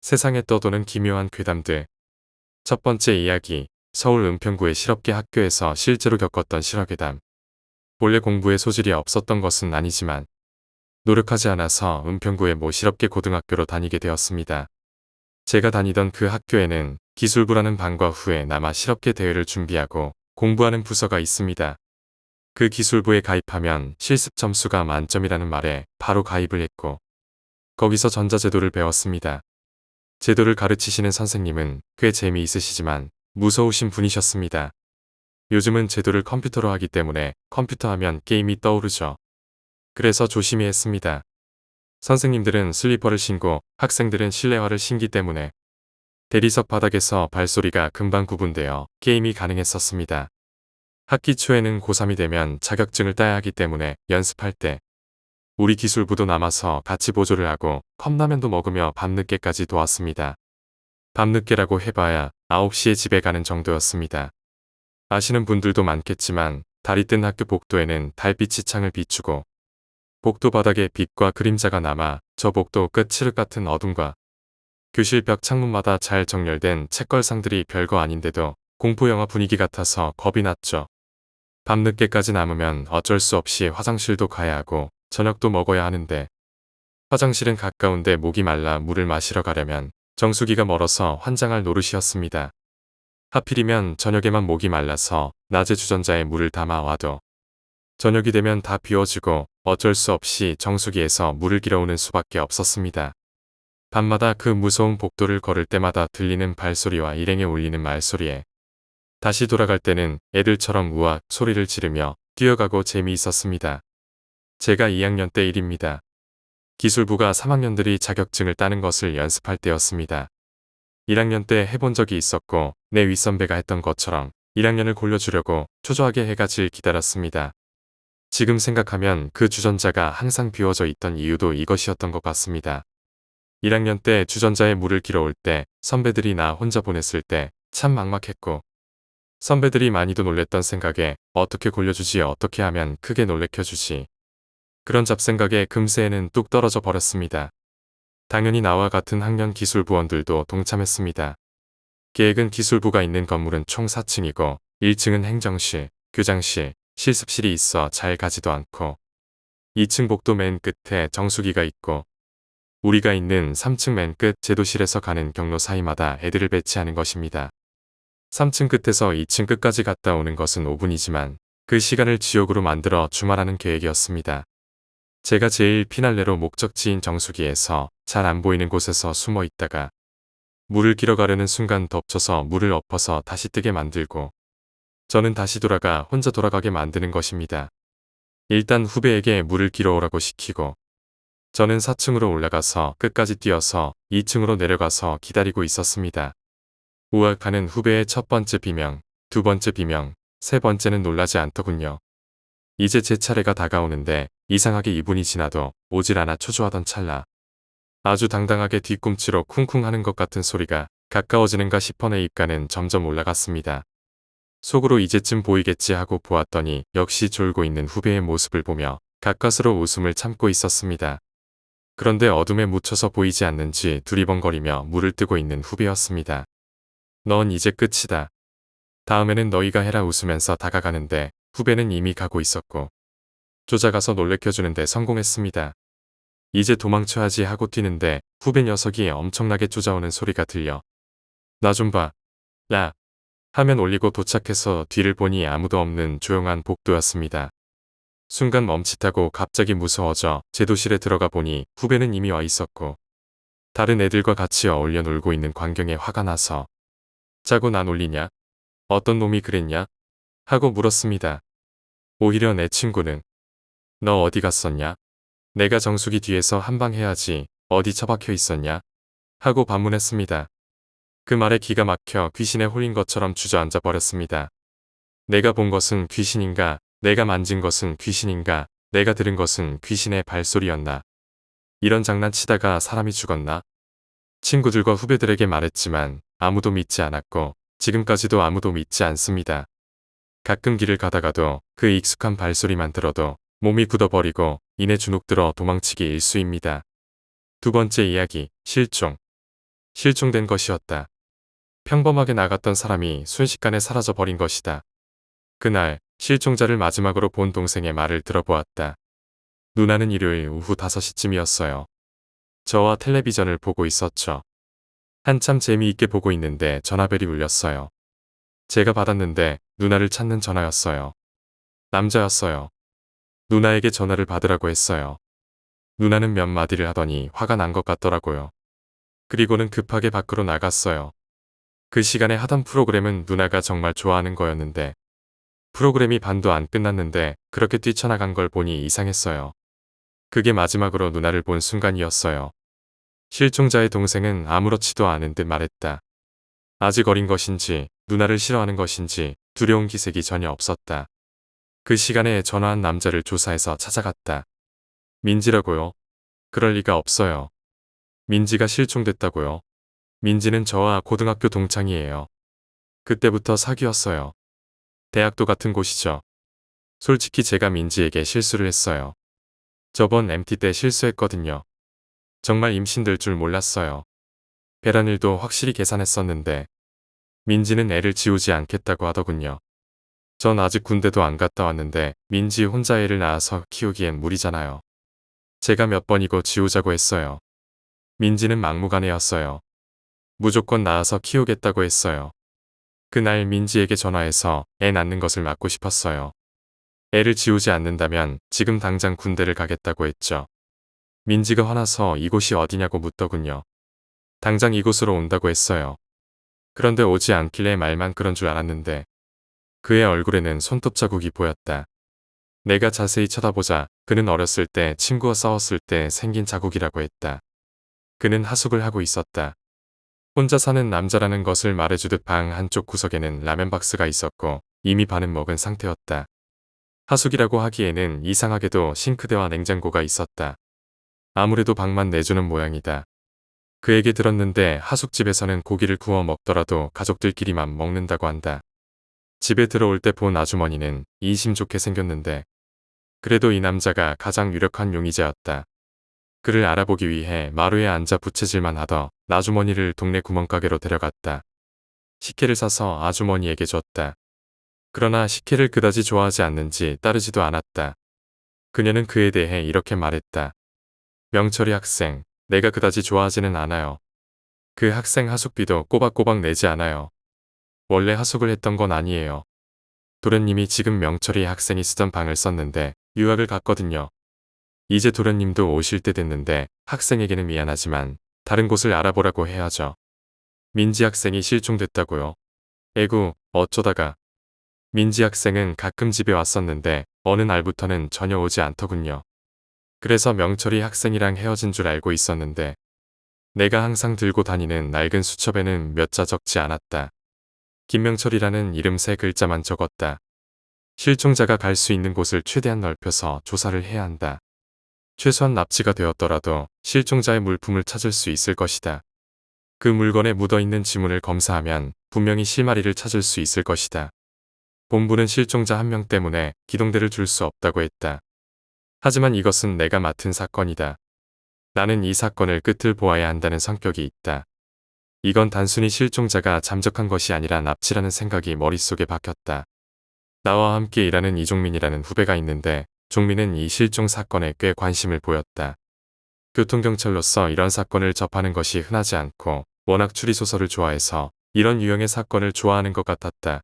세상에 떠도는 기묘한 괴담들. 첫 번째 이야기, 서울 은평구의 실업계 학교에서 실제로 겪었던 실화괴담. 본래 공부에 소질이 없었던 것은 아니지만 노력하지 않아서 은평구의 모 실업계 고등학교로 다니게 되었습니다. 제가 다니던 그 학교에는 기술부라는 방과 후에 남아 실업계 대회를 준비하고 공부하는 부서가 있습니다. 그 기술부에 가입하면 실습 점수가 만점이라는 말에 바로 가입을 했고 거기서 전자제도를 배웠습니다. 제도를 가르치시는 선생님은 꽤 재미있으시지만 무서우신 분이셨습니다. 요즘은 제도를 컴퓨터로 하기 때문에 컴퓨터 하면 게임이 떠오르죠. 그래서 조심히 했습니다. 선생님들은 슬리퍼를 신고 학생들은 실내화를 신기 때문에 대리석 바닥에서 발소리가 금방 구분되어 게임이 가능했었습니다. 학기 초에는 고3이 되면 자격증을 따야 하기 때문에 연습할 때 우리 기술부도 남아서 같이 보조를 하고 컵라면도 먹으며 밤늦게까지 도왔습니다. 밤늦게라고 해봐야 9시에 집에 가는 정도였습니다. 아시는 분들도 많겠지만 달이 뜬 학교 복도에는 달빛이 창을 비추고 복도 바닥에 빛과 그림자가 남아 저 복도 끝 칠흑 같은 어둠과 교실 벽 창문마다 잘 정렬된 책걸상들이 별거 아닌데도 공포영화 분위기 같아서 겁이 났죠. 밤늦게까지 남으면 어쩔 수 없이 화장실도 가야 하고 저녁도 먹어야 하는데 화장실은 가까운데 목이 말라 물을 마시러 가려면 정수기가 멀어서 환장할 노릇이었습니다. 하필이면 저녁에만 목이 말라서 낮에 주전자에 물을 담아 와도 저녁이 되면 다 비워지고 어쩔 수 없이 정수기에서 물을 길어오는 수밖에 없었습니다. 밤마다 그 무서운 복도를 걸을 때마다 들리는 발소리와 일행에 울리는 말소리에 다시 돌아갈 때는 애들처럼 우악 소리를 지르며 뛰어가고 재미있었습니다. 제가 2학년 때 일입니다. 기술부가 3학년들이 자격증을 따는 것을 연습할 때였습니다. 1학년 때 해본 적이 있었고 내 윗선배가 했던 것처럼 1학년을 골려주려고 초조하게 해가 질 기다렸습니다. 지금 생각하면 그 주전자가 항상 비워져 있던 이유도 이것이었던 것 같습니다. 1학년 때 주전자에 물을 길어올 때 선배들이 나 혼자 보냈을 때 참 막막했고 선배들이 많이도 놀랬던 생각에 어떻게 골려주지 어떻게 하면 크게 놀래켜주지. 그런 잡생각에 금세에는 뚝 떨어져 버렸습니다. 당연히 나와 같은 학년 기술부원들도 동참했습니다. 계획은 기술부가 있는 건물은 총 4층이고 1층은 행정실, 교장실, 실습실이 있어 잘 가지도 않고 2층 복도 맨 끝에 정수기가 있고 우리가 있는 3층 맨 끝 제도실에서 가는 경로 사이마다 애들을 배치하는 것입니다. 3층 끝에서 2층 끝까지 갔다 오는 것은 5분이지만 그 시간을 지옥으로 만들어 주말하는 계획이었습니다. 제가 제일 피날레로 목적지인 정수기에서 잘 안 보이는 곳에서 숨어 있다가 물을 길어가려는 순간 덮쳐서 물을 엎어서 다시 뜨게 만들고 저는 다시 돌아가 혼자 돌아가게 만드는 것입니다. 일단 후배에게 물을 길어오라고 시키고 저는 4층으로 올라가서 끝까지 뛰어서 2층으로 내려가서 기다리고 있었습니다. 우악하는 후배의 첫 번째 비명, 두 번째 비명, 세 번째는 놀라지 않더군요. 이제 제 차례가 다가오는데 이상하게 2분이 지나도 오질 않아 초조하던 찰나 아주 당당하게 뒤꿈치로 쿵쿵 하는 것 같은 소리가 가까워지는가 싶어 내 입가는 점점 올라갔습니다. 속으로 이제쯤 보이겠지 하고 보았더니 역시 졸고 있는 후배의 모습을 보며 가까스로 웃음을 참고 있었습니다. 그런데 어둠에 묻혀서 보이지 않는지 두리번거리며 물을 뜨고 있는 후배였습니다. 넌 이제 끝이다. 다음에는 너희가 해라 웃으면서 다가가는데 후배는 이미 가고 있었고 쫓아가서 놀래켜주는데 성공했습니다. 이제 도망쳐야지 하고 뛰는데 후배 녀석이 엄청나게 쫓아오는 소리가 들려 나 좀 봐. 야. 하면 올리고 도착해서 뒤를 보니 아무도 없는 조용한 복도였습니다. 순간 멈칫하고 갑자기 무서워져 제도실에 들어가 보니 후배는 이미 와 있었고 다른 애들과 같이 어울려 놀고 있는 광경에 화가 나서 자고 나 놀리냐? 어떤 놈이 그랬냐? 하고 물었습니다. 오히려 내 친구는 너 어디 갔었냐? 내가 정수기 뒤에서 한방 해야지 어디 처박혀 있었냐? 하고 반문했습니다. 그 말에 기가 막혀 귀신에 홀린 것처럼 주저앉아 버렸습니다. 내가 본 것은 귀신인가? 내가 만진 것은 귀신인가? 내가 들은 것은 귀신의 발소리였나? 이런 장난치다가 사람이 죽었나? 친구들과 후배들에게 말했지만 아무도 믿지 않았고 지금까지도 아무도 믿지 않습니다. 가끔 길을 가다가도 그 익숙한 발소리만 들어도 몸이 굳어버리고 이내 주눅 들어 도망치기 일쑤입니다. 두 번째 이야기, 실종. 실종된 것이었다. 평범하게 나갔던 사람이 순식간에 사라져 버린 것이다. 그날 실종자를 마지막으로 본 동생의 말을 들어보았다. 누나는 일요일 오후 5시쯤이었어요. 저와 텔레비전을 보고 있었죠. 한참 재미있게 보고 있는데 전화벨이 울렸어요. 제가 받았는데 누나를 찾는 전화였어요. 남자였어요. 누나에게 전화를 받으라고 했어요. 누나는 몇 마디를 하더니 화가 난 것 같더라고요. 그리고는 급하게 밖으로 나갔어요. 그 시간에 하던 프로그램은 누나가 정말 좋아하는 거였는데 프로그램이 반도 안 끝났는데 그렇게 뛰쳐나간 걸 보니 이상했어요. 그게 마지막으로 누나를 본 순간이었어요. 실종자의 동생은 아무렇지도 않은 듯 말했다. 아직 어린 것인지 누나를 싫어하는 것인지 두려운 기색이 전혀 없었다. 그 시간에 전화한 남자를 조사해서 찾아갔다. 민지라고요? 그럴 리가 없어요. 민지가 실종됐다고요? 민지는 저와 고등학교 동창이에요. 그때부터 사귀었어요. 대학도 같은 곳이죠. 솔직히 제가 민지에게 실수를 했어요. 저번 MT 때 실수했거든요. 정말 임신될 줄 몰랐어요. 배란 일도 확실히 계산했었는데 민지는 애를 지우지 않겠다고 하더군요. 전 아직 군대도 안 갔다 왔는데 민지 혼자 애를 낳아서 키우기엔 무리잖아요. 제가 몇 번이고 지우자고 했어요. 민지는 막무가내였어요. 무조건 낳아서 키우겠다고 했어요. 그날 민지에게 전화해서 애 낳는 것을 막고 싶었어요. 애를 지우지 않는다면 지금 당장 군대를 가겠다고 했죠. 민지가 화나서 이곳이 어디냐고 묻더군요. 당장 이곳으로 온다고 했어요. 그런데 오지 않길래 말만 그런 줄 알았는데 그의 얼굴에는 손톱 자국이 보였다. 내가 자세히 쳐다보자 그는 어렸을 때 친구와 싸웠을 때 생긴 자국이라고 했다. 그는 하숙을 하고 있었다. 혼자 사는 남자라는 것을 말해주듯 방 한쪽 구석에는 라면 박스가 있었고 이미 반은 먹은 상태였다. 하숙이라고 하기에는 이상하게도 싱크대와 냉장고가 있었다. 아무래도 방만 내주는 모양이다. 그에게 들었는데 하숙집에서는 고기를 구워 먹더라도 가족들끼리만 먹는다고 한다. 집에 들어올 때 본 아주머니는 인심 좋게 생겼는데 그래도 이 남자가 가장 유력한 용의자였다. 그를 알아보기 위해 마루에 앉아 부채질만 하더 아주머니를 동네 구멍가게로 데려갔다. 식혜를 사서 아주머니에게 줬다. 그러나 식혜를 그다지 좋아하지 않는지 따르지도 않았다. 그녀는 그에 대해 이렇게 말했다. 명철이 학생, 내가 그다지 좋아하지는 않아요. 그 학생 하숙비도 꼬박꼬박 내지 않아요. 원래 하숙을 했던 건 아니에요. 도련님이 지금 명철이 학생이 쓰던 방을 썼는데 유학을 갔거든요. 이제 도련님도 오실 때 됐는데 학생에게는 미안하지만 다른 곳을 알아보라고 해야죠. 민지 학생이 실종됐다고요. 에구, 어쩌다가. 민지 학생은 가끔 집에 왔었는데 어느 날부터는 전혀 오지 않더군요. 그래서 명철이 학생이랑 헤어진 줄 알고 있었는데 내가 항상 들고 다니는 낡은 수첩에는 몇 자 적지 않았다. 김명철이라는 이름 3글자만 적었다. 실종자가 갈 수 있는 곳을 최대한 넓혀서 조사를 해야 한다. 최소한 납치가 되었더라도 실종자의 물품을 찾을 수 있을 것이다. 그 물건에 묻어있는 지문을 검사하면 분명히 실마리를 찾을 수 있을 것이다. 본부는 실종자 1명 때문에 기동대를 줄 수 없다고 했다. 하지만 이것은 내가 맡은 사건이다. 나는 이 사건을 끝을 보아야 한다는 성격이 있다. 이건 단순히 실종자가 잠적한 것이 아니라 납치라는 생각이 머릿속에 박혔다. 나와 함께 일하는 이종민이라는 후배가 있는데 종민은 이 실종 사건에 꽤 관심을 보였다. 교통경찰로서 이런 사건을 접하는 것이 흔하지 않고 워낙 추리소설을 좋아해서 이런 유형의 사건을 좋아하는 것 같았다.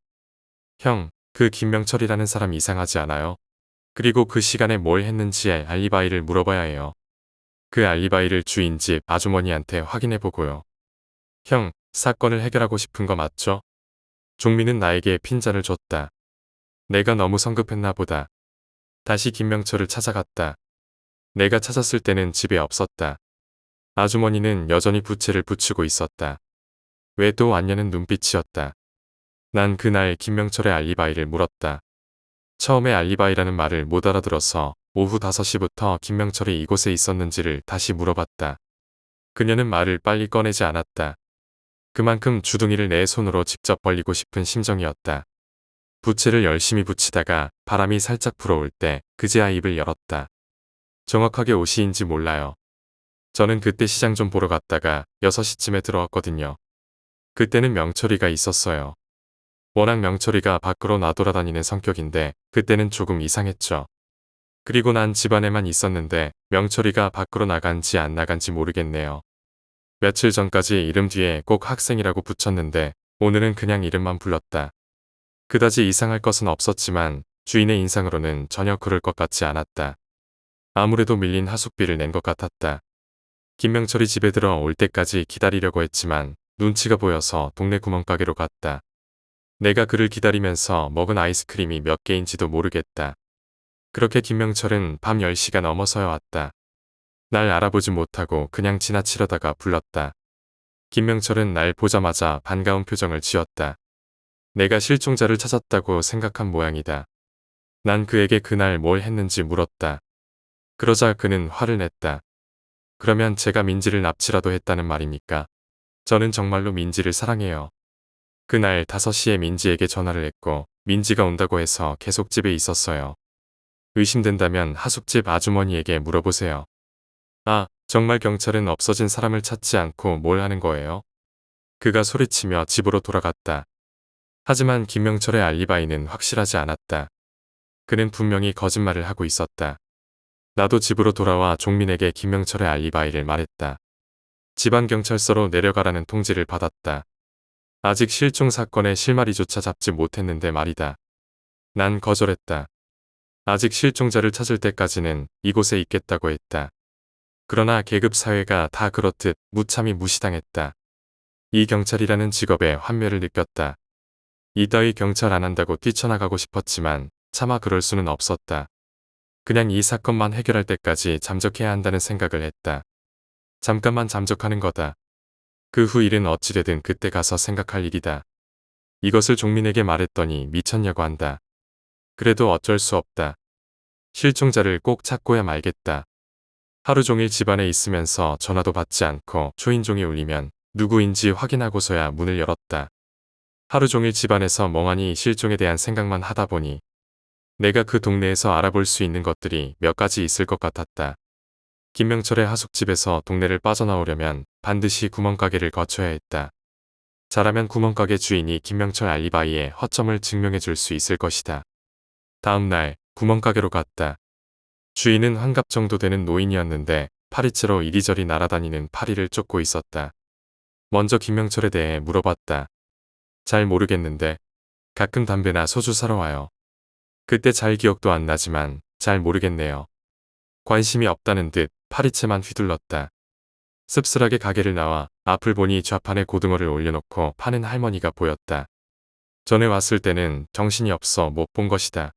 형, 그 김명철이라는 사람 이상하지 않아요? 그리고 그 시간에 뭘 했는지에 알리바이를 물어봐야 해요. 그 알리바이를 주인 집 아주머니한테 확인해보고요. 형, 사건을 해결하고 싶은 거 맞죠? 종민은 나에게 핀잔을 줬다. 내가 너무 성급했나 보다. 다시 김명철을 찾아갔다. 내가 찾았을 때는 집에 없었다. 아주머니는 여전히 부채를 붙이고 있었다. 왜 또 왔냐는 눈빛이었다. 난 그날 김명철의 알리바이를 물었다. 처음에 알리바이라는 말을 못 알아들어서 오후 5시부터 김명철이 이곳에 있었는지를 다시 물어봤다. 그녀는 말을 빨리 꺼내지 않았다. 그만큼 주둥이를 내 손으로 직접 벌리고 싶은 심정이었다. 부채를 열심히 붙이다가 바람이 살짝 불어올 때 그제야 입을 열었다. 정확하게 5시인지 몰라요. 저는 그때 시장 좀 보러 갔다가 6시쯤에 들어왔거든요. 그때는 명철이가 있었어요. 워낙 명철이가 밖으로 나돌아다니는 성격인데 그때는 조금 이상했죠. 그리고 난 집안에만 있었는데 명철이가 밖으로 나간지 안 나간지 모르겠네요. 며칠 전까지 이름 뒤에 꼭 학생이라고 붙였는데 오늘은 그냥 이름만 불렀다. 그다지 이상할 것은 없었지만 주인의 인상으로는 전혀 그럴 것 같지 않았다. 아무래도 밀린 하숙비를 낸 것 같았다. 김명철이 집에 들어올 때까지 기다리려고 했지만 눈치가 보여서 동네 구멍가게로 갔다. 내가 그를 기다리면서 먹은 아이스크림이 몇 개인지도 모르겠다. 그렇게 김명철은 밤 10시가 넘어서야 왔다. 날 알아보지 못하고 그냥 지나치려다가 불렀다. 김명철은 날 보자마자 반가운 표정을 지었다. 내가 실종자를 찾았다고 생각한 모양이다. 난 그에게 그날 뭘 했는지 물었다. 그러자 그는 화를 냈다. 그러면 제가 민지를 납치라도 했다는 말입니까? 저는 정말로 민지를 사랑해요. 그날 5시에 민지에게 전화를 했고 민지가 온다고 해서 계속 집에 있었어요. 의심된다면 하숙집 아주머니에게 물어보세요. 아, 정말 경찰은 없어진 사람을 찾지 않고 뭘 하는 거예요? 그가 소리치며 집으로 돌아갔다. 하지만 김명철의 알리바이는 확실하지 않았다. 그는 분명히 거짓말을 하고 있었다. 나도 집으로 돌아와 종민에게 김명철의 알리바이를 말했다. 지방경찰서로 내려가라는 통지를 받았다. 아직 실종 사건의 실마리조차 잡지 못했는데 말이다. 난 거절했다. 아직 실종자를 찾을 때까지는 이곳에 있겠다고 했다. 그러나 계급사회가 다 그렇듯 무참히 무시당했다. 이 경찰이라는 직업에 환멸을 느꼈다. 이따위 경찰 안 한다고 뛰쳐나가고 싶었지만 차마 그럴 수는 없었다. 그냥 이 사건만 해결할 때까지 잠적해야 한다는 생각을 했다. 잠깐만 잠적하는 거다. 그 후 일은 어찌되든 그때 가서 생각할 일이다. 이것을 종민에게 말했더니 미쳤냐고 한다. 그래도 어쩔 수 없다. 실종자를 꼭 찾고야 말겠다. 하루 종일 집안에 있으면서 전화도 받지 않고 초인종이 울리면 누구인지 확인하고서야 문을 열었다. 하루 종일 집안에서 멍하니 실종에 대한 생각만 하다 보니 내가 그 동네에서 알아볼 수 있는 것들이 몇 가지 있을 것 같았다. 김명철의 하숙집에서 동네를 빠져나오려면 반드시 구멍가게를 거쳐야 했다. 잘하면 구멍가게 주인이 김명철 알리바이의 허점을 증명해 줄 수 있을 것이다. 다음 날 구멍가게로 갔다. 주인은 환갑 정도 되는 노인이었는데 파리채로 이리저리 날아다니는 파리를 쫓고 있었다. 먼저 김명철에 대해 물어봤다. 잘 모르겠는데 가끔 담배나 소주 사러 와요. 그때 잘 기억도 안 나지만 잘 모르겠네요. 관심이 없다는 듯 파리채만 휘둘렀다. 씁쓸하게 가게를 나와 앞을 보니 좌판에 고등어를 올려놓고 파는 할머니가 보였다. 전에 왔을 때는 정신이 없어 못 본 것이다.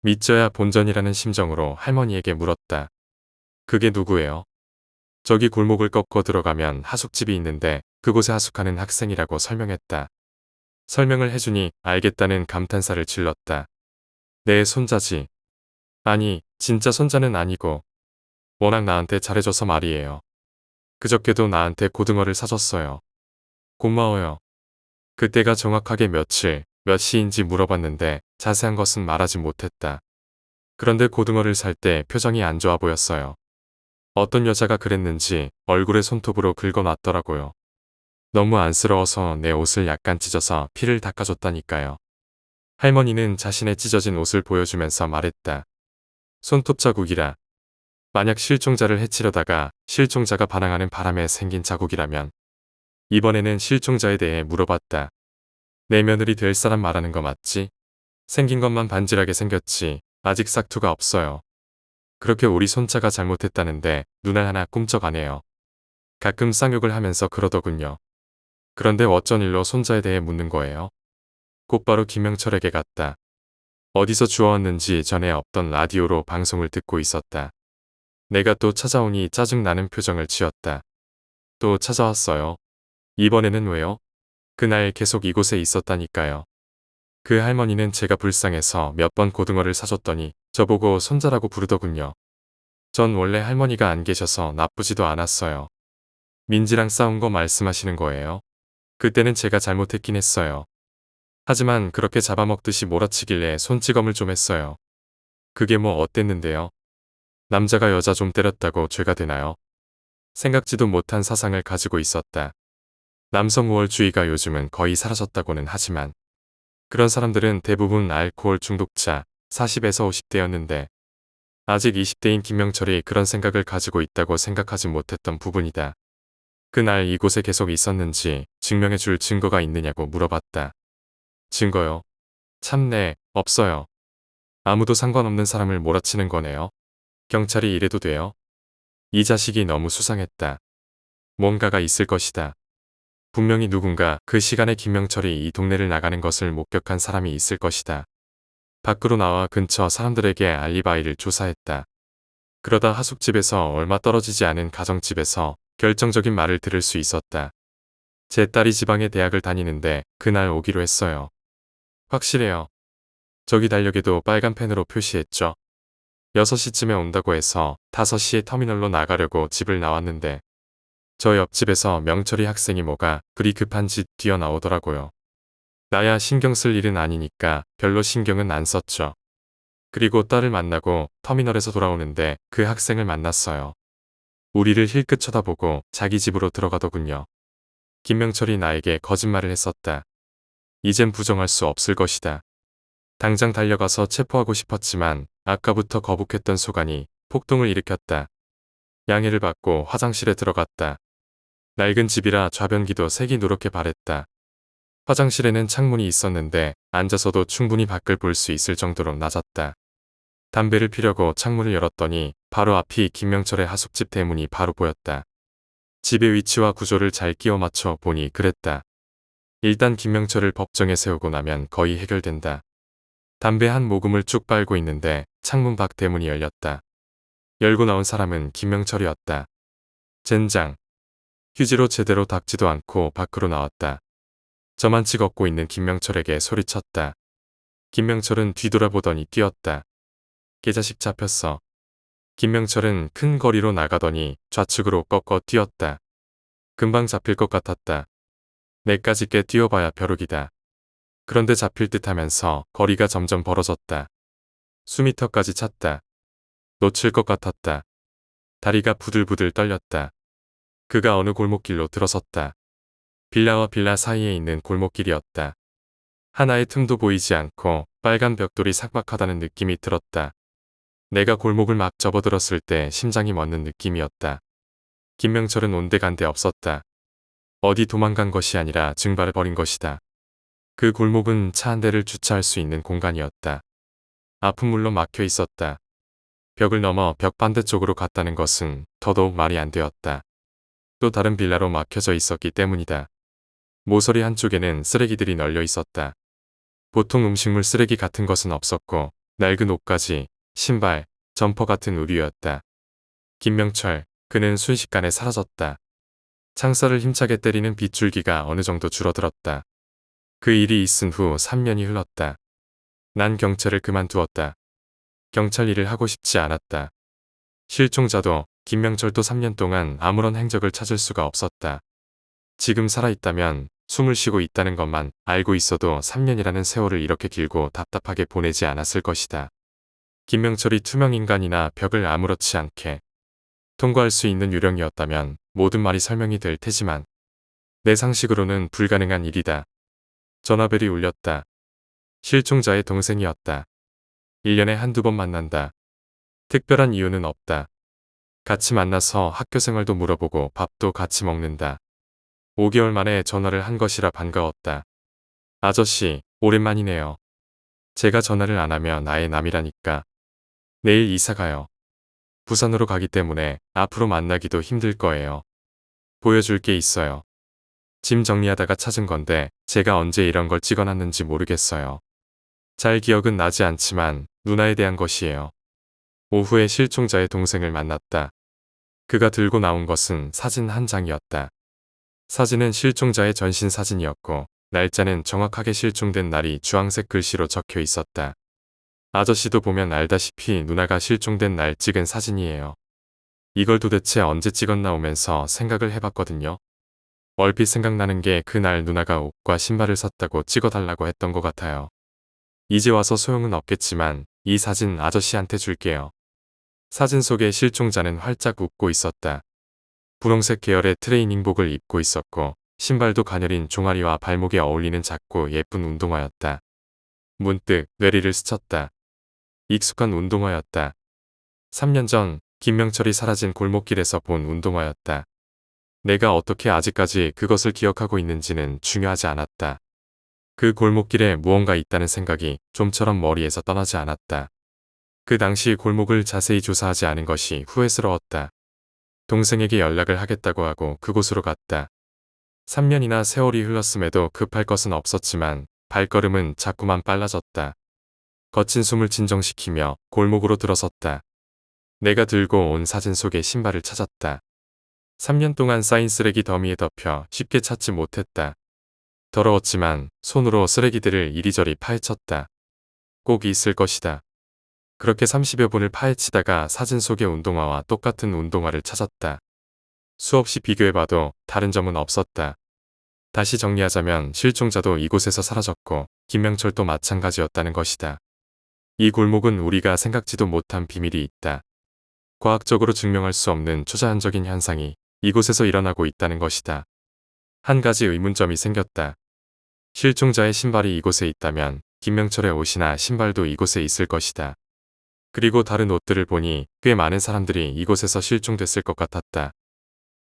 믿져야 본전이라는 심정으로 할머니에게 물었다. 그게 누구예요? 저기 골목을 꺾고 들어가면 하숙집이 있는데 그곳에 하숙하는 학생이라고 설명했다. 설명을 해주니 알겠다는 감탄사를 질렀다. 내 손자지. 아니, 진짜 손자는 아니고 워낙 나한테 잘해줘서 말이에요. 그저께도 나한테 고등어를 사줬어요. 고마워요. 그때가 정확하게 며칠, 몇 시인지 물어봤는데 자세한 것은 말하지 못했다. 그런데 고등어를 살 때 표정이 안 좋아 보였어요. 어떤 여자가 그랬는지 얼굴에 손톱으로 긁어놨더라고요. 너무 안쓰러워서 내 옷을 약간 찢어서 피를 닦아줬다니까요. 할머니는 자신의 찢어진 옷을 보여주면서 말했다. 손톱 자국이라. 만약 실종자를 해치려다가 실종자가 반항하는 바람에 생긴 자국이라면. 이번에는 실종자에 대해 물어봤다. 내 며느리 될 사람 말하는 거 맞지? 생긴 것만 반질하게 생겼지 아직 싹투가 없어요. 그렇게 우리 손자가 잘못했다는데 눈알 하나 꿈쩍 안 해요. 가끔 쌍욕을 하면서 그러더군요. 그런데 어쩐 일로 손자에 대해 묻는 거예요? 곧바로 김명철에게 갔다. 어디서 주워왔는지 전에 없던 라디오로 방송을 듣고 있었다. 내가 또 찾아오니 짜증나는 표정을 지었다. 또 찾아왔어요. 이번에는 왜요? 그날 계속 이곳에 있었다니까요. 그 할머니는 제가 불쌍해서 몇 번 고등어를 사줬더니 저보고 손자라고 부르더군요. 전 원래 할머니가 안 계셔서 나쁘지도 않았어요. 민지랑 싸운 거 말씀하시는 거예요? 그때는 제가 잘못했긴 했어요. 하지만 그렇게 잡아먹듯이 몰아치길래 손찌검을 좀 했어요. 그게 뭐 어땠는데요? 남자가 여자 좀 때렸다고 죄가 되나요? 생각지도 못한 사상을 가지고 있었다. 남성 우월주의가 요즘은 거의 사라졌다고는 하지만 그런 사람들은 대부분 알코올 중독자 40에서 50대였는데 아직 20대인 김명철이 그런 생각을 가지고 있다고 생각하지 못했던 부분이다. 그날 이곳에 계속 있었는지 증명해줄 증거가 있느냐고 물어봤다. 증거요? 참네, 없어요. 아무도 상관없는 사람을 몰아치는 거네요. 경찰이 이래도 돼요? 이 자식이 너무 수상했다. 뭔가가 있을 것이다. 분명히 누군가 그 시간에 김명철이 이 동네를 나가는 것을 목격한 사람이 있을 것이다. 밖으로 나와 근처 사람들에게 알리바이를 조사했다. 그러다 하숙집에서 얼마 떨어지지 않은 가정집에서 결정적인 말을 들을 수 있었다. 제 딸이 지방의 대학을 다니는데 그날 오기로 했어요. 확실해요. 저기 달력에도 빨간 펜으로 표시했죠. 6시쯤에 온다고 해서 5시에 터미널로 나가려고 집을 나왔는데 저 옆집에서 명철이 학생이 뭐가 그리 급한지 뛰어나오더라고요. 나야 신경 쓸 일은 아니니까 별로 신경은 안 썼죠. 그리고 딸을 만나고 터미널에서 돌아오는데 그 학생을 만났어요. 우리를 힐끗 쳐다보고 자기 집으로 들어가더군요. 김명철이 나에게 거짓말을 했었다. 이젠 부정할 수 없을 것이다. 당장 달려가서 체포하고 싶었지만 아까부터 거북했던 소간이 폭동을 일으켰다. 양해를 받고 화장실에 들어갔다. 낡은 집이라 좌변기도 색이 누렇게 바랬다. 화장실에는 창문이 있었는데 앉아서도 충분히 밖을 볼 수 있을 정도로 낮았다. 담배를 피려고 창문을 열었더니 바로 앞이 김명철의 하숙집 대문이 바로 보였다. 집의 위치와 구조를 잘 끼워 맞춰 보니 그랬다. 일단 김명철을 법정에 세우고 나면 거의 해결된다. 담배 한 모금을 쭉 빨고 있는데 창문 밖 대문이 열렸다. 열고 나온 사람은 김명철이었다. 젠장. 휴지로 제대로 닦지도 않고 밖으로 나왔다. 저만치 걷고 있는 김명철에게 소리쳤다. 김명철은 뒤돌아보더니 뛰었다. 개자식 잡혔어. 김명철은 큰 거리로 나가더니 좌측으로 꺾어 뛰었다. 금방 잡힐 것 같았다. 내까지 꽤 뛰어봐야 벼룩이다. 그런데 잡힐 듯 하면서 거리가 점점 벌어졌다. 수미터까지 찼다. 놓칠 것 같았다. 다리가 부들부들 떨렸다. 그가 어느 골목길로 들어섰다. 빌라와 빌라 사이에 있는 골목길이었다. 하나의 틈도 보이지 않고 빨간 벽돌이 삭막하다는 느낌이 들었다. 내가 골목을 막 접어들었을 때 심장이 멎는 느낌이었다. 김명철은 온데간데 없었다. 어디 도망간 것이 아니라 증발을 벌인 것이다. 그 골목은 차 한 대를 주차할 수 있는 공간이었다. 앞은 물론 막혀 있었다. 벽을 넘어 벽 반대쪽으로 갔다는 것은 더더욱 말이 안 되었다. 또 다른 빌라로 막혀져 있었기 때문이다. 모서리 한쪽에는 쓰레기들이 널려 있었다. 보통 음식물 쓰레기 같은 것은 없었고 낡은 옷가지, 신발, 점퍼 같은 의류였다. 김명철, 그는 순식간에 사라졌다. 창살을 힘차게 때리는 빗줄기가 어느 정도 줄어들었다. 그 일이 있은 후 3년이 흘렀다. 난 경찰을 그만두었다. 경찰 일을 하고 싶지 않았다. 실종자도 김명철도 3년 동안 아무런 행적을 찾을 수가 없었다. 지금 살아있다면 숨을 쉬고 있다는 것만 알고 있어도 3년이라는 세월을 이렇게 길고 답답하게 보내지 않았을 것이다. 김명철이 투명인간이나 벽을 아무렇지 않게 통과할 수 있는 유령이었다면 모든 말이 설명이 될 테지만 내 상식으로는 불가능한 일이다. 전화벨이 울렸다. 실종자의 동생이었다. 1년에 한두 번 만난다. 특별한 이유는 없다. 같이 만나서 학교 생활도 물어보고 밥도 같이 먹는다. 5개월 만에 전화를 한 것이라 반가웠다. 아저씨, 오랜만이네요. 제가 전화를 안 하면 아예 남이라니까. 내일 이사 가요. 부산으로 가기 때문에 앞으로 만나기도 힘들 거예요. 보여줄 게 있어요. 짐 정리하다가 찾은 건데 제가 언제 이런 걸 찍어놨는지 모르겠어요. 잘 기억은 나지 않지만 누나에 대한 것이에요. 오후에 실종자의 동생을 만났다. 그가 들고 나온 것은 사진 한 장이었다. 사진은 실종자의 전신 사진이었고 날짜는 정확하게 실종된 날이 주황색 글씨로 적혀 있었다. 아저씨도 보면 알다시피 누나가 실종된 날 찍은 사진이에요. 이걸 도대체 언제 찍었나 오면서 생각을 해봤거든요. 얼핏 생각나는 게 그날 누나가 옷과 신발을 샀다고 찍어달라고 했던 것 같아요. 이제 와서 소용은 없겠지만 이 사진 아저씨한테 줄게요. 사진 속의 실종자는 활짝 웃고 있었다. 분홍색 계열의 트레이닝복을 입고 있었고 신발도 가녀린 종아리와 발목에 어울리는 작고 예쁜 운동화였다. 문득 뇌리를 스쳤다. 익숙한 운동화였다. 3년 전 김명철이 사라진 골목길에서 본 운동화였다. 내가 어떻게 아직까지 그것을 기억하고 있는지는 중요하지 않았다. 그 골목길에 무언가 있다는 생각이 좀처럼 머리에서 떠나지 않았다. 그 당시 골목을 자세히 조사하지 않은 것이 후회스러웠다. 동생에게 연락을 하겠다고 하고 그곳으로 갔다. 3년이나 세월이 흘렀음에도 급할 것은 없었지만 발걸음은 자꾸만 빨라졌다. 거친 숨을 진정시키며 골목으로 들어섰다. 내가 들고 온 사진 속의 신발을 찾았다. 3년 동안 쌓인 쓰레기 더미에 덮여 쉽게 찾지 못했다. 더러웠지만 손으로 쓰레기들을 이리저리 파헤쳤다. 꼭 있을 것이다. 그렇게 30여 분을 파헤치다가 사진 속의 운동화와 똑같은 운동화를 찾았다. 수없이 비교해봐도 다른 점은 없었다. 다시 정리하자면 실종자도 이곳에서 사라졌고 김명철도 마찬가지였다는 것이다. 이 골목은 우리가 생각지도 못한 비밀이 있다. 과학적으로 증명할 수 없는 초자연적인 현상이 이곳에서 일어나고 있다는 것이다. 한 가지 의문점이 생겼다. 실종자의 신발이 이곳에 있다면 김명철의 옷이나 신발도 이곳에 있을 것이다. 그리고 다른 옷들을 보니 꽤 많은 사람들이 이곳에서 실종됐을 것 같았다.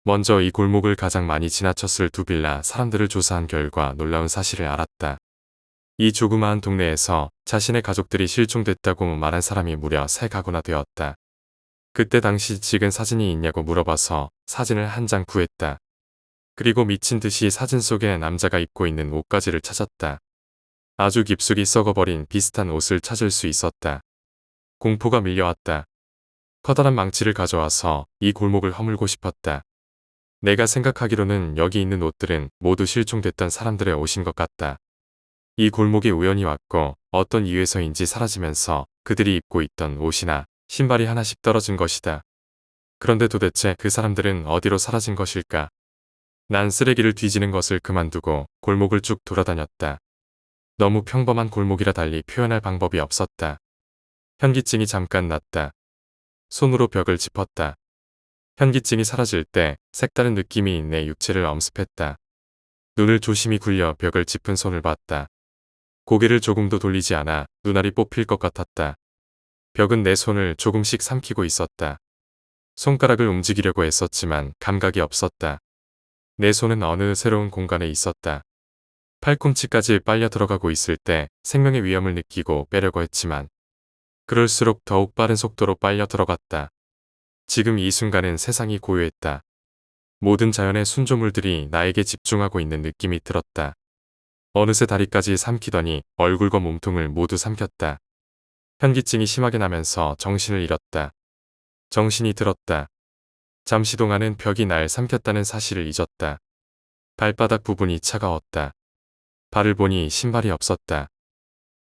먼저 이 골목을 가장 많이 지나쳤을 두 빌라 사람들을 조사한 결과 놀라운 사실을 알았다. 이 조그마한 동네에서 자신의 가족들이 실종됐다고 말한 사람이 무려 3가구나 되었다. 그때 당시 찍은 사진이 있냐고 물어봐서 사진을 한 장 구했다. 그리고 미친 듯이 사진 속에 남자가 입고 있는 옷가지를 찾았다. 아주 깊숙이 썩어버린 비슷한 옷을 찾을 수 있었다. 공포가 밀려왔다. 커다란 망치를 가져와서 이 골목을 허물고 싶었다. 내가 생각하기로는 여기 있는 옷들은 모두 실종됐던 사람들의 옷인 것 같다. 이 골목에 우연히 왔고 어떤 이유에서인지 사라지면서 그들이 입고 있던 옷이나 신발이 하나씩 떨어진 것이다. 그런데 도대체 그 사람들은 어디로 사라진 것일까? 난 쓰레기를 뒤지는 것을 그만두고 골목을 쭉 돌아다녔다. 너무 평범한 골목이라 달리 표현할 방법이 없었다. 현기증이 잠깐 났다. 손으로 벽을 짚었다. 현기증이 사라질 때 색다른 느낌이 내 육체를 엄습했다. 눈을 조심히 굴려 벽을 짚은 손을 봤다. 고개를 조금도 돌리지 않아 눈알이 뽑힐 것 같았다. 벽은 내 손을 조금씩 삼키고 있었다. 손가락을 움직이려고 했었지만 감각이 없었다. 내 손은 어느 새로운 공간에 있었다. 팔꿈치까지 빨려 들어가고 있을 때 생명의 위험을 느끼고 빼려고 했지만 그럴수록 더욱 빠른 속도로 빨려 들어갔다. 지금 이 순간은 세상이 고요했다. 모든 자연의 순조물들이 나에게 집중하고 있는 느낌이 들었다. 어느새 다리까지 삼키더니 얼굴과 몸통을 모두 삼켰다. 현기증이 심하게 나면서 정신을 잃었다. 정신이 들었다. 잠시 동안은 벽이 날 삼켰다는 사실을 잊었다. 발바닥 부분이 차가웠다. 발을 보니 신발이 없었다.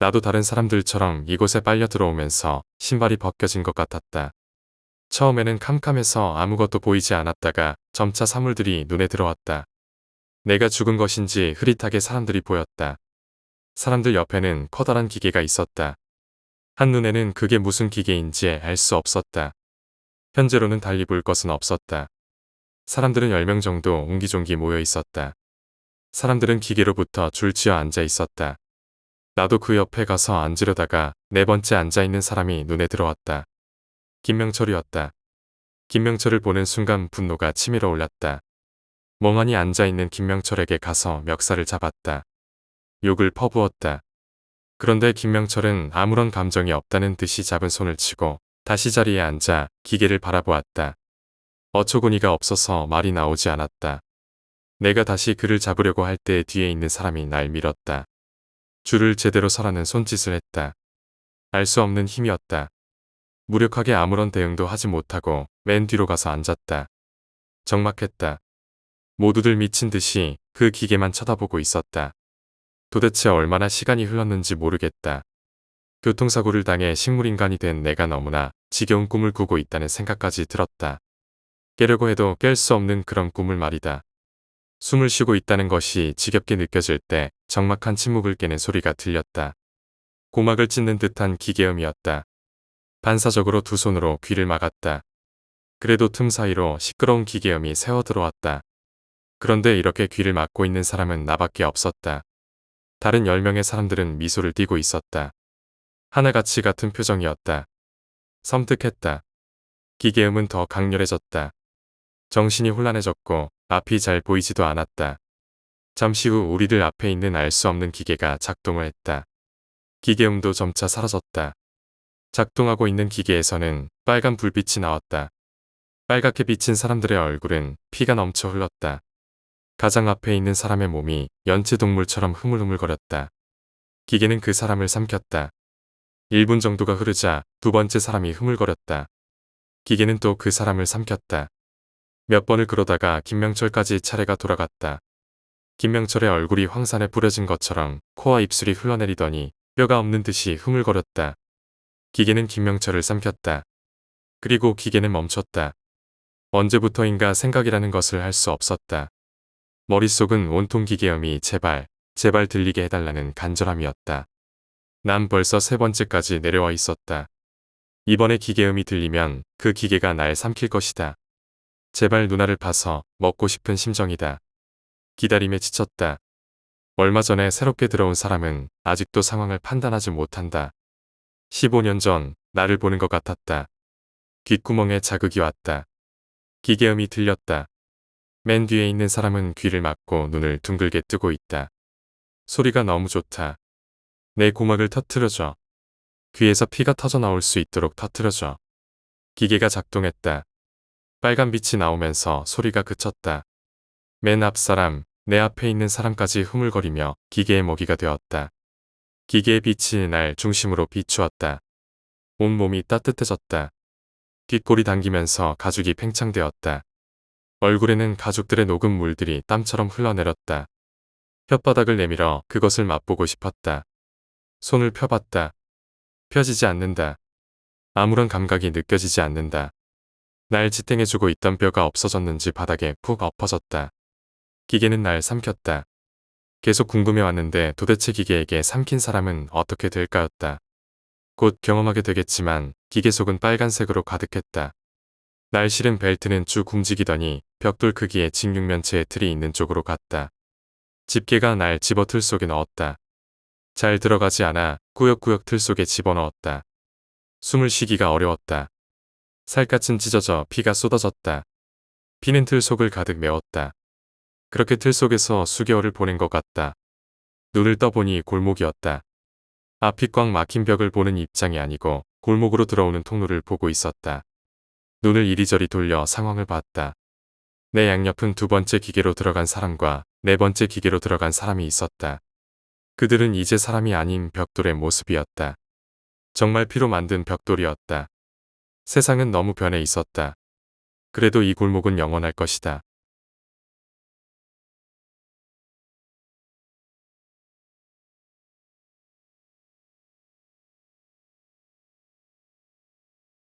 나도 다른 사람들처럼 이곳에 빨려 들어오면서 신발이 벗겨진 것 같았다. 처음에는 캄캄해서 아무것도 보이지 않았다가 점차 사물들이 눈에 들어왔다. 내가 죽은 것인지 흐릿하게 사람들이 보였다. 사람들 옆에는 커다란 기계가 있었다. 한눈에는 그게 무슨 기계인지 알 수 없었다. 현재로는 달리 볼 것은 없었다. 사람들은 10명 정도 옹기종기 모여 있었다. 사람들은 기계로부터 줄지어 앉아 있었다. 나도 그 옆에 가서 앉으려다가 4번째 앉아있는 사람이 눈에 들어왔다. 김명철이었다. 김명철을 보는 순간 분노가 치밀어 올랐다. 멍하니 앉아있는 김명철에게 가서 멱살을 잡았다. 욕을 퍼부었다. 그런데 김명철은 아무런 감정이 없다는 듯이 잡은 손을 치고 다시 자리에 앉아 기계를 바라보았다. 어처구니가 없어서 말이 나오지 않았다. 내가 다시 그를 잡으려고 할 때 뒤에 있는 사람이 날 밀었다. 줄을 제대로 서라는 손짓을 했다. 알 수 없는 힘이었다. 무력하게 아무런 대응도 하지 못하고 맨 뒤로 가서 앉았다. 적막했다. 모두들 미친 듯이 그 기계만 쳐다보고 있었다. 도대체 얼마나 시간이 흘렀는지 모르겠다. 교통사고를 당해 식물인간이 된 내가 너무나 지겨운 꿈을 꾸고 있다는 생각까지 들었다. 깨려고 해도 깰 수 없는 그런 꿈을 말이다. 숨을 쉬고 있다는 것이 지겹게 느껴질 때 적막한 침묵을 깨는 소리가 들렸다. 고막을 찢는 듯한 기계음이었다. 반사적으로 두 손으로 귀를 막았다. 그래도 틈 사이로 시끄러운 기계음이 새어 들어왔다. 그런데 이렇게 귀를 막고 있는 사람은 나밖에 없었다. 다른 10명의 사람들은 미소를 띠고 있었다. 하나같이 같은 표정이었다. 섬뜩했다. 기계음은 더 강렬해졌다. 정신이 혼란해졌고 앞이 잘 보이지도 않았다. 잠시 후 우리들 앞에 있는 알 수 없는 기계가 작동을 했다. 기계음도 점차 사라졌다. 작동하고 있는 기계에서는 빨간 불빛이 나왔다. 빨갛게 비친 사람들의 얼굴은 피가 넘쳐 흘렀다. 가장 앞에 있는 사람의 몸이 연체동물처럼 흐물흐물거렸다. 기계는 그 사람을 삼켰다. 1분 정도가 흐르자 두 번째 사람이 흐물거렸다. 기계는 또 그 사람을 삼켰다. 몇 번을 그러다가 김명철까지 차례가 돌아갔다. 김명철의 얼굴이 황산에 뿌려진 것처럼 코와 입술이 흘러내리더니 뼈가 없는 듯이 흐물거렸다. 기계는 김명철을 삼켰다. 그리고 기계는 멈췄다. 언제부터인가 생각이라는 것을 할 수 없었다. 머릿속은 온통 기계음이 제발 들리게 해달라는 간절함이었다. 난 벌써 3번째까지 내려와 있었다. 이번에 기계음이 들리면 그 기계가 날 삼킬 것이다. 제발 누나를 봐서 먹고 싶은 심정이다. 기다림에 지쳤다. 얼마 전에 새롭게 들어온 사람은 아직도 상황을 판단하지 못한다. 15년 전 나를 보는 것 같았다. 귓구멍에 자극이 왔다. 기계음이 들렸다. 맨 뒤에 있는 사람은 귀를 막고 눈을 둥글게 뜨고 있다. 소리가 너무 좋다. 내 고막을 터트려줘. 귀에서 피가 터져 나올 수 있도록 터트려줘. 기계가 작동했다. 빨간 빛이 나오면서 소리가 그쳤다. 맨 앞 사람, 내 앞에 있는 사람까지 흐물거리며 기계의 먹이가 되었다. 기계의 빛이 날 중심으로 비추었다. 온몸이 따뜻해졌다. 뒷골이 당기면서 가죽이 팽창되었다. 얼굴에는 가죽들의 녹은 물들이 땀처럼 흘러내렸다. 혓바닥을 내밀어 그것을 맛보고 싶었다. 손을 펴봤다. 펴지지 않는다. 아무런 감각이 느껴지지 않는다. 날 지탱해주고 있던 뼈가 없어졌는지 바닥에 푹 엎어졌다. 기계는 날 삼켰다. 계속 궁금해왔는데 도대체 기계에게 삼킨 사람은 어떻게 될까였다. 곧 경험하게 되겠지만 기계 속은 빨간색으로 가득했다. 날 실은 벨트는 쭉 움직이더니 벽돌 크기의 직육면체의 틀이 있는 쪽으로 갔다. 집게가 날 집어 틀 속에 넣었다. 잘 들어가지 않아 꾸역꾸역 틀 속에 집어넣었다. 숨을 쉬기가 어려웠다. 살갗은 찢어져 피가 쏟아졌다. 피는 틀 속을 가득 메웠다. 그렇게 틀 속에서 수개월을 보낸 것 같다. 눈을 떠보니 골목이었다. 앞이 꽉 막힌 벽을 보는 입장이 아니고 골목으로 들어오는 통로를 보고 있었다. 눈을 이리저리 돌려 상황을 봤다. 내 양옆은 두 번째 기계로 들어간 사람과 네 번째 기계로 들어간 사람이 있었다. 그들은 이제 사람이 아닌 벽돌의 모습이었다. 정말 피로 만든 벽돌이었다. 세상은 너무 변해 있었다. 그래도 이 골목은 영원할 것이다.